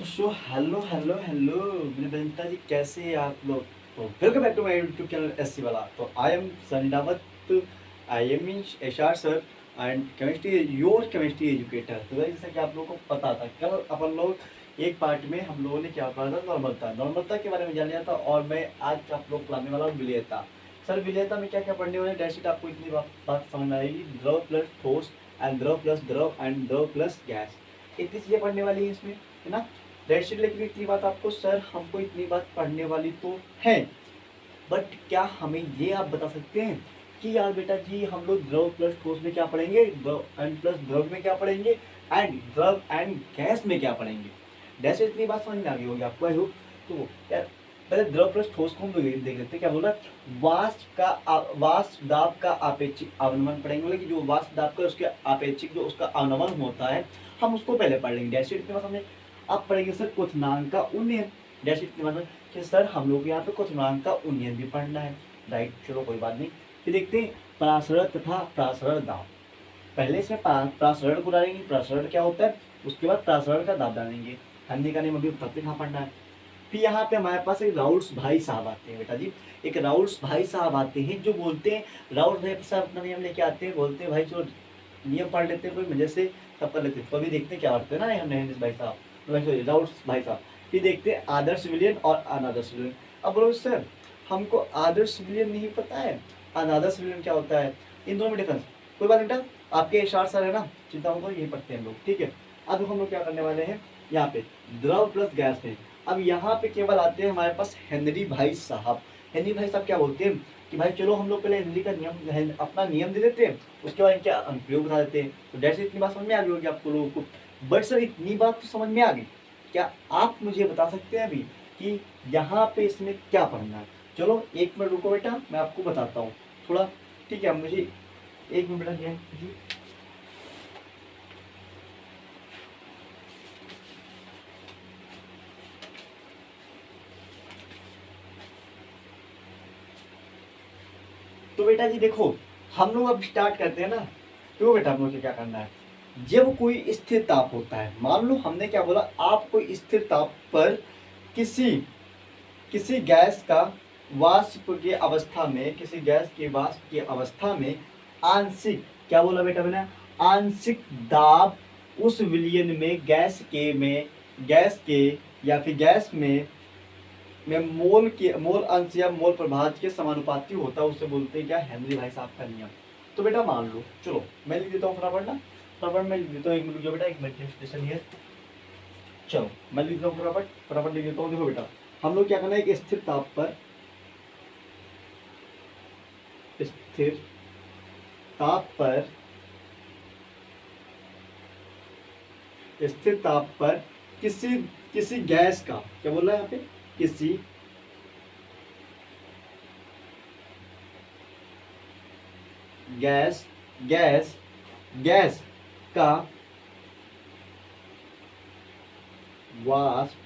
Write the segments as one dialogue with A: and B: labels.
A: तो hello hello hello मेरे बहनता जी, कैसे हैं आप लोग। तो welcome back to my YouTube channel SC वाला। तो I am Sunny Rawat, I am in HR sir and chemistry your chemistry educator. तो जैसा कि आप लोगों को पता था, कल अपन लोग एक पार्ट में हम लोगों ने क्या पढ़ा था, नॉर्मलता के बारे में जान लिया था। और मैं आज आप लोग पढ़ाने वाला हूँ विलेयता। सर विलेयता में क्या क्या पढ़ने वाले डेट आपको इतनी बात समझ में आएगी। द्रव प्लस ठोस एंड द्रव प्लस द्रव एंड द्रव प्लस गैस, इतनी चीज़ें पढ़ने वाली है इसमें, है ना। That's it. लेकिन इतनी बात आपको, सर हमको इतनी बात पढ़ने वाली तो है, बट क्या हमें ये आप बता सकते हैं कि यार बेटा जी हम लोग द्रव प्लस ठोस में क्या पढ़ेंगे, द्रव एंड प्लस द्रव में क्या पढ़ेंगे, एंड द्रव एंड गैस में क्या पढ़ेंगे। That's it. इतनी बात समझ में आ गई होगी आपको, आई होप। तो यार पहले द्रव प्लस ठोस को हम लोग देख लेते हैं। क्या बोल रहा है, वाष्प दाब का आपेक्षिक अवनमन पढ़ेंगे। बोले कि जो वाष्प दाब का उसके आपेक्षिक जो उसका अवनमन होता है, हम उसको पहले पढ़ लेंगे। That's it. इतनी बात हमने। अब पढ़ेंगे सर क्वथनांक का उन्नयन। That's it. मतलब कि सर हम लोग यहाँ पे क्वथनांक का उन्नयन भी पढ़ना है, राइट। चलो कोई बात नहीं। फिर देखते हैं प्रासरण तथा प्रासरण दाब। पहले इसमें प्रासरण को डालेंगे, प्रासरण क्या होता है, उसके बाद प्रासरण का दाब डालेंगे। हमने का नेम अभी तत्व कहाँ पढ़ना है। फिर यहाँ पे हमारे पास एक राउल्ट्स भाई साहब आते हैं बेटा जी। एक राउल्ट्स भाई साहब आते हैं जो बोलते हैं, राउल्ट्स भाई साहब अपना नियम लेके आते हैं, बोलते हैं भाई चलो नियम पढ़ लेते हैं, कोई मजे से सब कर लेते हैं। तो अभी देखते हैं क्या पढ़ते हैं ना हमने भाई साहब, राउल्ट्स भाई साहब। फिर देखते हैं आदर्श विलयन और अनादर्श विलयन। अब बोलो सर हमको आदर्श विलयन नहीं पता है, अनादर्श विलयन क्या होता है, इन दोनों में डिफरेंस। कोई बात बेटा, आपके इशार सर है ना, चिंता मत करो, यही पढ़ते हैं हम लोग, ठीक है। अब हम लोग क्या करने वाले हैं यहाँ पे द्रव प्लस गैस में। अब यहाँ पे केवल आते हैं हमारे पास हेनरी भाई साहब। हेनरी भाई साहब क्या बोलते हैं कि भाई चलो हम लोग पहले हेनरी का नियम, अपना नियम दे देते हैं, उसके बाद इनके अनुप्रयोग बता देते हैं। तो जैसे इतनी बात समझ में आ गई होगी आप लोगों को। बट सर इतनी बात तो समझ में आ गई, क्या आप मुझे बता सकते हैं अभी कि यहाँ पे इसमें क्या पढ़ना है। चलो एक मिनट रुको बेटा, मैं आपको बताता हूँ थोड़ा, ठीक है। मुझे एक मिनट बेटा जी। तो बेटा जी देखो, हम लोग अब स्टार्ट करते हैं ना। तो बेटा मुझे क्या करना है, जब कोई स्थिर ताप होता है, मान लो हमने क्या बोला, आप कोई स्थिर ताप पर किसी किसी गैस का वाष्प की अवस्था में, किसी गैस के वाष्प की अवस्था में आंशिक, क्या बोला बेटा मैंने, आंशिक दाब उस विलयन में गैस के या फिर गैस में मोल अंश या मोल प्रभाज के समानुपाती होता है, उसे बोलते हैं क्या, हेनरी भाई साहब का नियम। तो बेटा मान लो, चलो मैं लिख देता हूँ फटाफट ना, फटाफट मैं लिख देता हूँ, एक मिनट बेटा, एक मिनट स्टेशन है। चलो मैं लिख देता हूँ फटाफट फटाफट लिख देता हूँ। देखो बेटा, हम लोग क्या करना है, एक स्थिर ताप पर, स्थिर ताप पर, स्थिर ताप पर किसी किसी गैस का, क्या बोल रहा है यहाँ पे, किसी गैस गैस गैस का वाष्प,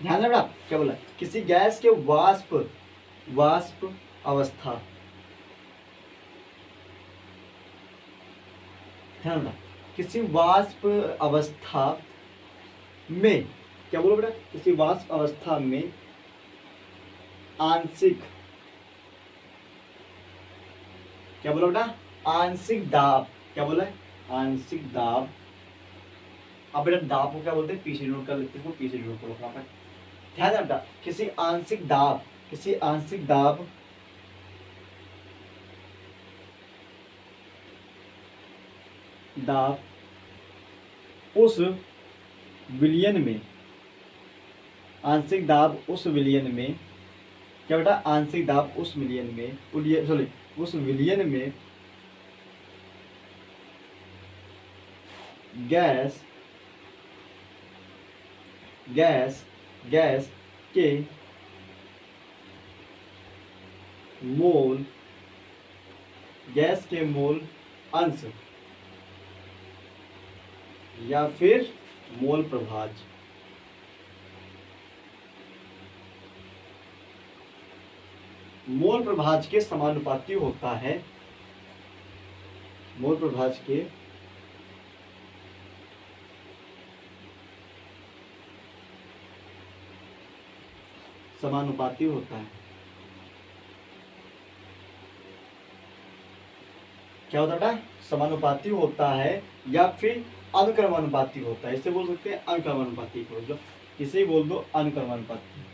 A: ध्यान रखना क्या बोला, किसी गैस के वाष्प वाष्प अवस्था, ध्यान रखना, किसी वाष्प अवस्था में, क्या बोलो बेटा, किसी वाष्प अवस्था में आंशिक, क्या बोलो बेटा, आंशिक दाब, क्या बोला है, आंशिक दाब। अब बेटा दाब को क्या बोलते हैं, पीछे नोट कर लेते हैं, पीछे नोट करो फटाफट, ध्यान रखना, किसी आंशिक दाब, किसी आंशिक दाब दाब उस विलयन में, आंशिक दाब उस विलयन में, क्या बेटा, आंशिक दाब उस विलयन में, सॉरी उस विलयन में गैस गैस गैस के मोल, गैस के मोल अंश या फिर मोल प्रभाज, मोल प्रभाज के समानुपाती होता है, मोल प्रभाज के समानुपाती होता है। क्या होता है बेटा? समानुपाती होता है या फिर अनुक्रमानुपाती होता है। इसे बोल सकते हैं अनुक्रमानुपाती को, जो इसे बोल दो अनुक्रमानुपाती।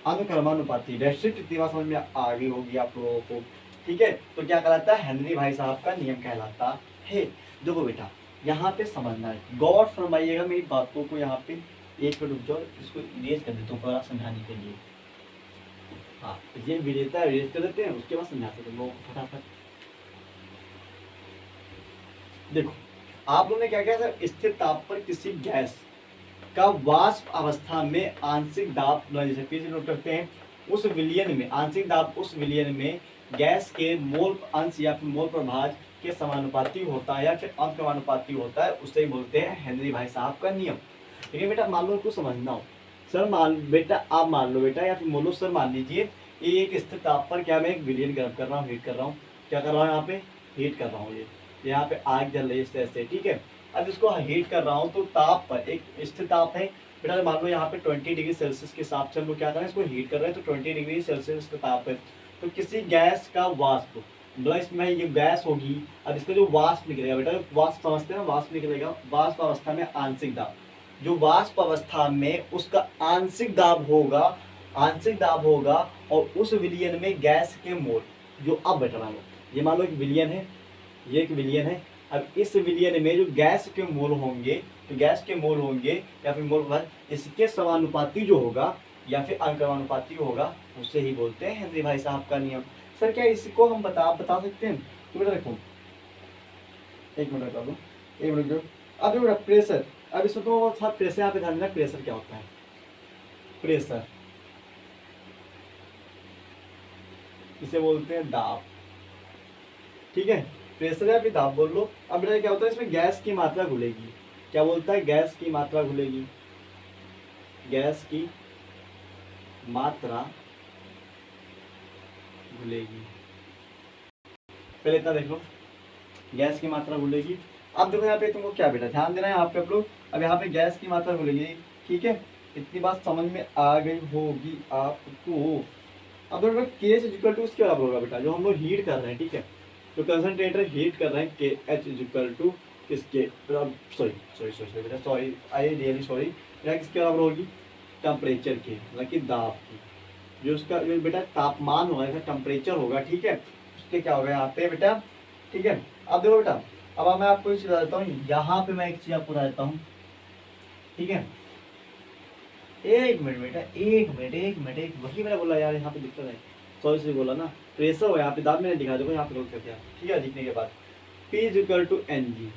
A: अनुक्रमानुपाती रेस्ट्रिक्ट इतनी बात समझ में आ गई होगी आप लोगों को। ठीक है, तो क्या कहलाता है? हेनरी भाई साहब का नियम कहलाता है। देखो बेटा, यहाँ पे समझना है, गौर फरमाइएगा मेरी बातों को। यहाँ पे एक मिनट रुक जाओ, इसको इरेज कर देता हूँ थोड़ा समझाने के लिए। हाँ, ये विजेता इरेज कर देते हैं, उसके बाद समझाते हैं लोगों को फटाफट। देखो, आप लोगों ने क्या किया सर? स्थिर ताप पर किसी गैस का वाष्प अवस्था में आंशिक दाब, जैसे फिर से नोट करते हैं, उस विलयन में आंशिक दाब उस विलयन में गैस के मोल अंश या फिर मोल प्रभाज के समानुपाती होता है या फिर अनुक्रमानुपाती होता है, उसे बोलते हैं हेनरी भाई साहब का नियम। ठीक है बेटा, मान लो उसको समझना हो। सर बेटा आप मान लो बेटा, या फिर बोलो सर मान लीजिए ये एक स्थिर ताप पर क्या मैं एक विलयन गर्म कर रहा हूँ, हीट कर रहा हूँ। क्या कर रहा हूँ? यहाँ पे हीट कर रहा हूँ। ये यहाँ पे आग जल रही है इस तरह से। ठीक है, अब इसको हीट कर रहा हूँ तो ताप पर एक स्थिर ताप है बेटा, मान लो यहाँ पे 20 डिग्री सेल्सियस के हिसाब से हम लोग क्या कर रहे हैं, इसको हीट कर रहे हैं, तो 20 डिग्री सेल्सियस का ताप है। तो किसी गैस का वाष्प, मतलब इसमें ये गैस होगी, अब इसका जो वाष्प निकलेगा बेटा, वाष्प समझते हैं ना, वाष्प निकलेगा वाष्प अवस्था में आंशिक दाब, जो वाष्प अवस्था में उसका आंशिक दाब होगा, आंशिक दाब होगा, और उस विलयन में गैस के मोल जो, अब बेटा मान लो ये मान लो एक विलयन है, ये एक विलयन है। अब इस विलयन में जो गैस के मोल होंगे, तो गैस के मोल होंगे या फिर मोल इसके समानुपाती जो होगा या फिर अनुक्रमानुपाती होगा, उसे ही बोलते हैं हेनरी भाई साहब का नियम। सर क्या इसको हम बता सकते हैं? तो बेटा देखो, एक मिनट बता दो, एक मिनट जो, अब बेटा प्रेशर, अब इसमें तो था प्रेशर, यहाँ पे ध्यान देना प्रेशर क्या होता है। प्रेशर इसे बोलते हैं दाब। ठीक है, प्रेशर या फिर दाब बोल लो। अब बेटा क्या होता है, इसमें गैस की मात्रा घुलेगी। क्या बोलता है? गैस की मात्रा घुलेगी, गैस की मात्रा घुलेगी। पहले इतना देख लो, गैस की मात्रा घुलेगी। अब देखो यहाँ पे तुमको क्या बेटा ध्यान देना है यहाँ पे आप लोग, अब यहाँ पे गैस की मात्रा घुलेगी। ठीक है, इतनी बात समझ में आ गई होगी आपको। अब बेटा केस इक्वल टू इसके बराबर होगा बेटा, जो हम लोग हीट कर रहे हैं। ठीक है, तो कंसंट्रेटर हीट कर रहे हैं, के एच इक्वल टू किसके, सॉरी बेटा, सॉरी आई रियली सॉरी बेटा, किसके बराबर होगी? टेम्परेचर के, मतलब कि दाब की, जो उसका जो बेटा तापमान होगा, इसका टेम्परेचर होगा। ठीक है, उसके क्या होगा यहाँ पे बेटा। ठीक है, अब देखो बेटा, अब मैं आपको एक चीज बता देता हूँ, यहाँ पे मैं एक चीज आपको बता देता हूँ। ठीक है, एक मिनट बेटा, एक मिनट वही मैंने बोला यार, यहाँ पे दिक्कत है, सॉरी से बोला ना, प्रेशर हो यहाँ पे, दाब मैंने दिखा, देखो यहाँ पे नोट कर दिया। ठीक है, लिखने के बाद P is equal to n g,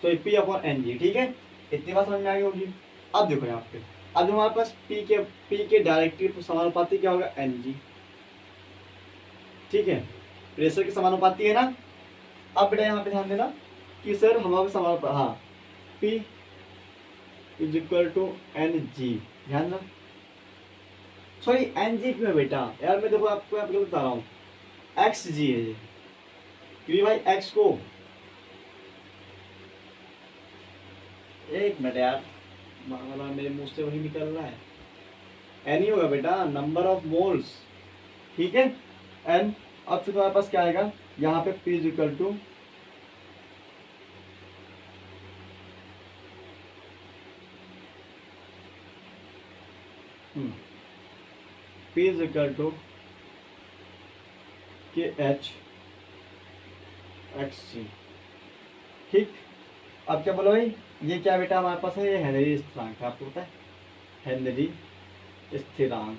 A: तो P अपॉन एन जी। ठीक है, इतनी बात समझ में आ गई होगी। अब देखो यहाँ पे, अब जो हमारे पास P के डायरेक्टली समानुपाती क्या होगा? N g. ठीक है, प्रेशर के समानुपाती है ना। अब बेटा यहाँ पे ध्यान देना कि सर हमारे समानुपाती, हाँ, P is equal to n g, ध्यान देना। सॉरी एन जी क्यों है बेटा यार, मैं देखो आपको यहाँ पे बता रहा हूँ, एक्स जी है ये, क्योंकि भाई एक्स को, एक मिनट यार, मेरे मुंह से वही निकल रहा है, एन ही होगा बेटा, नंबर ऑफ मोल्स। ठीक है, एन। अब फिर तुम्हारे पास क्या आएगा यहाँ पे? P is equal to P is equal to k h x g. ठीक, अब क्या बोलो भाई, ये क्या बेटा हमारे पास है? ये हेनरी स्थिरांक है, आपको पता है हेनरी स्थिरांक,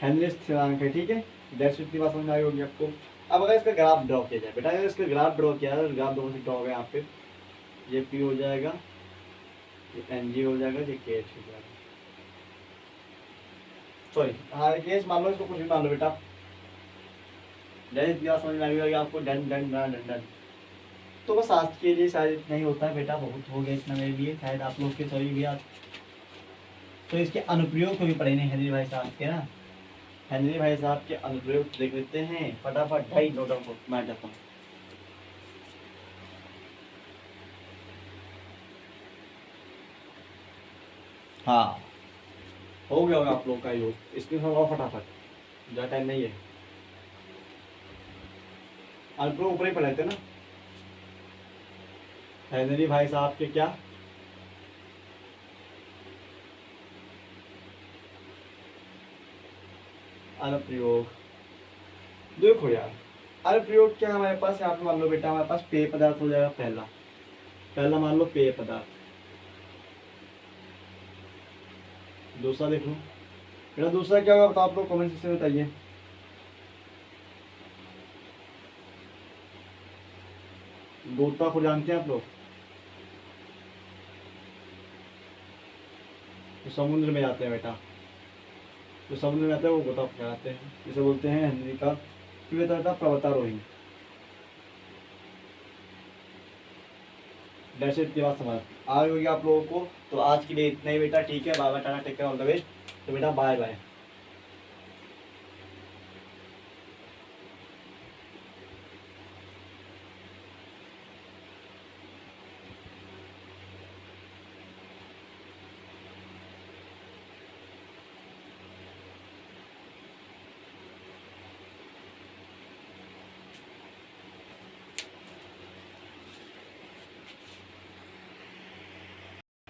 A: हेनरी स्थिरांक है। ठीक है, दैट्स इतनी बात समझ में आई होगी आपको। अब अगर इसका ग्राफ ड्रॉ किया जाए बेटा, अगर इसका ग्राफ ड्रॉ किया जाए, ग्राफ दो से ड्रॉ होगा, यहाँ पे ये P हो जाएगा, ये एन जी हो जाएगा, ये के एच हो जाएगा, सॉरी हाँ के एच मान लो, इसको कुछ भी मान लो बेटा, इतनी बात समझ में आई होगी आपको। Done done done done done. तो बस आज के लिए शायद इतना ही होता है बेटा, बहुत हो गया इतना मेरे लिए, शायद आप लोग के सही भी। आप तो इसके अनुप्रयोग को भी पढ़े नहीं हेनरी भाई साहब के ना, हेनरी भाई साहब के अनुप्रयोग देख लेते हैं फटाफट। ढाई नोट डाउन मैं जाता हूँ। हाँ, हो गया होगा आप लोग का योग। इसमें थोड़ा फटाफट, ज़्यादा टाइम नहीं है। अनुप्रयोग ऊपर ही पढ़ाए थे ना हेनरी भाई साहब के क्या अनुप्रयोग। देखो यार, अनुप्रयोग क्या है हमारे पास यहाँ पे। मान लो बेटा हमारे पास पेय पदार्थ हो जाएगा पहला। पहला मान लो पेय पदार्थ। दूसरा देख लो बेटा, दूसरा क्या होगा बताओ आप लोग कमेंट सेक्शन में बताइए। गोताखोर जानते हैं आप लोग, जो समुद्र में जाते हैं बेटा, जो समुद्र में आते हैं वो गोताखोर कहलाते हैं। जिसे बोलते हैं हेनरी का पर्वतारोही। दैट्स इट की बात समझ आ गई होगी आप लोगों को। तो आज के लिए इतना ही बेटा, ठीक है। Bye bye, tata, take care, all the best. तो बेटा बाय बाय।